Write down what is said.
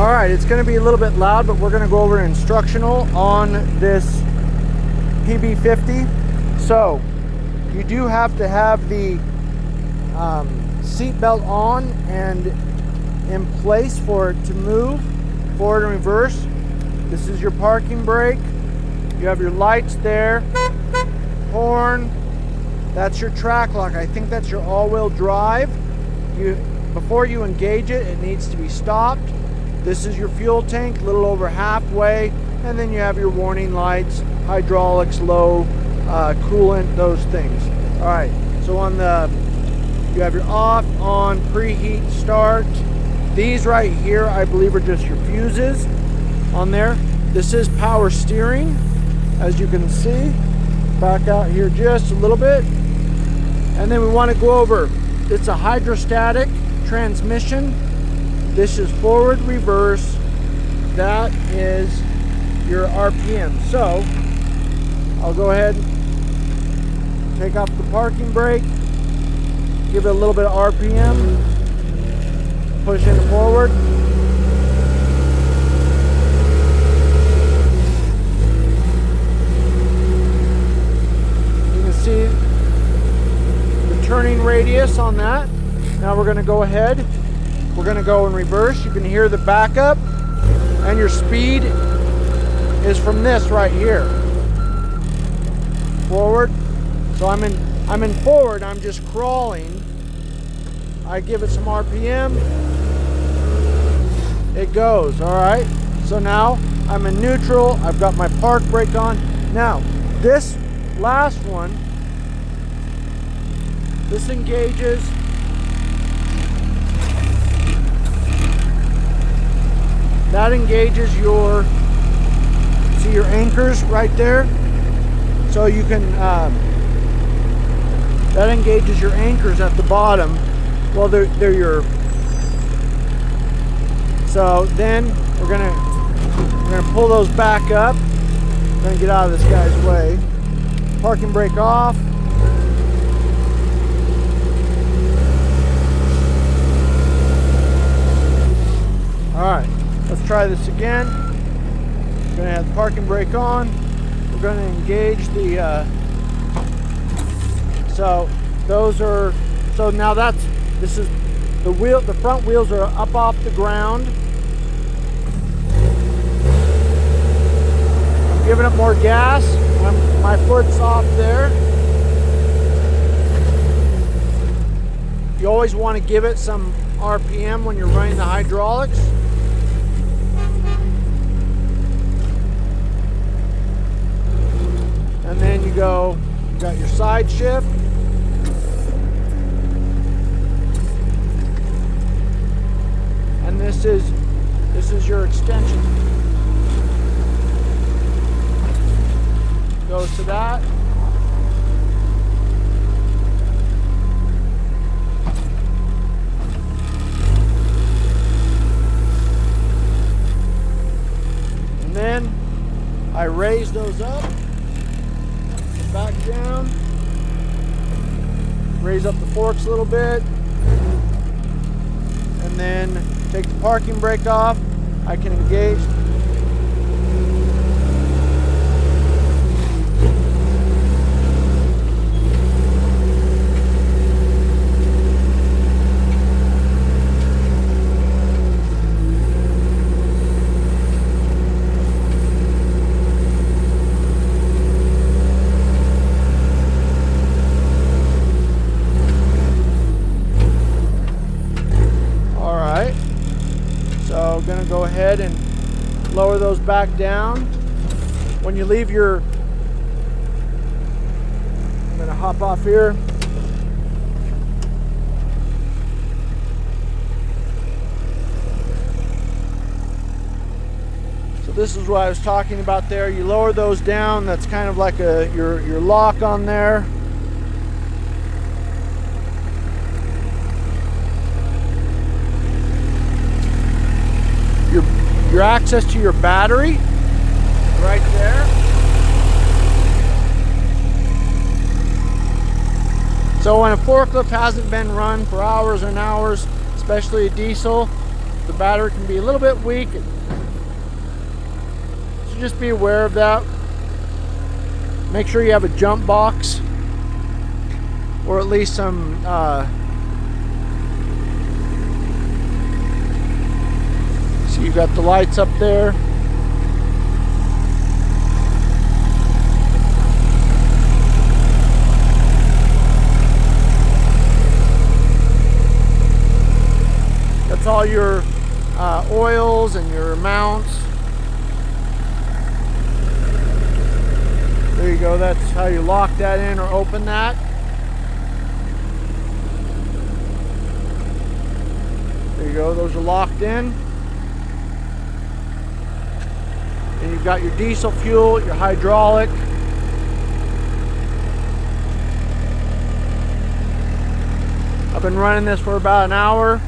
All right, it's going to be a little bit loud, but we're going to go over an instructional on this PB50. So you do have to have the seat belt on and in place for it to move forward and reverse. This is your parking brake. You have your lights there, horn. That's your track lock. I think that's your all-wheel drive. Before you engage it, it needs to be stopped. This is your fuel tank, a little over halfway, and then you have your warning lights, hydraulics, low, coolant, those things. All right, so you have your off, on, preheat, start. These right here, I believe, are just your fuses on there. This is power steering, as you can see. Back out here just a little bit. And then we want to go over, it's a hydrostatic transmission. This is forward, reverse. That is your RPM. So I'll go ahead, take off the parking brake, give it a little bit of RPM, push it forward. You can see the turning radius on that. Now we're going to go ahead. We're going to go in reverse. You can hear the backup, and your speed is from this right here. Forward. So I'm in forward. I'm just crawling. I give it some RPM. It goes. All right. So now I'm in neutral. I've got my park brake on. Now this last one, this engages. That engages your, see your anchors right there? So you can, that engages your anchors at the bottom. Well, they're your, so then we're gonna pull those back up. We're gonna get out of this guy's way. Parking brake off. All right. Let's try this again. We're going to have the parking brake on. We're going to engage the, so those are, so now this is the wheel, the front wheels are up off the ground. I'm giving it more gas. My foot's off there. You always want to give it some RPM when you're running the hydraulics. And then you got your side shift. And this is your extension. Goes to that. And then I raise those up. Back down, raise up the forks a little bit, and then take the parking brake off. I can engage. So I'm gonna go ahead and lower those back down. When you leave your, I'm gonna hop off here. So this is what I was talking about there. You lower those down. That's kind of like your lock on there. Your access to your battery right there. So when a forklift hasn't been run for hours and hours, especially a diesel, The battery can be a little bit weak, so just be aware of that. Make sure you have a jump box, or at least some so you've got the lights up there. That's all your oils and your mounts. There you go, that's how you lock that in or open that. There you go, those are locked in. And you've got your diesel fuel, your hydraulic. I've been running this for about an hour.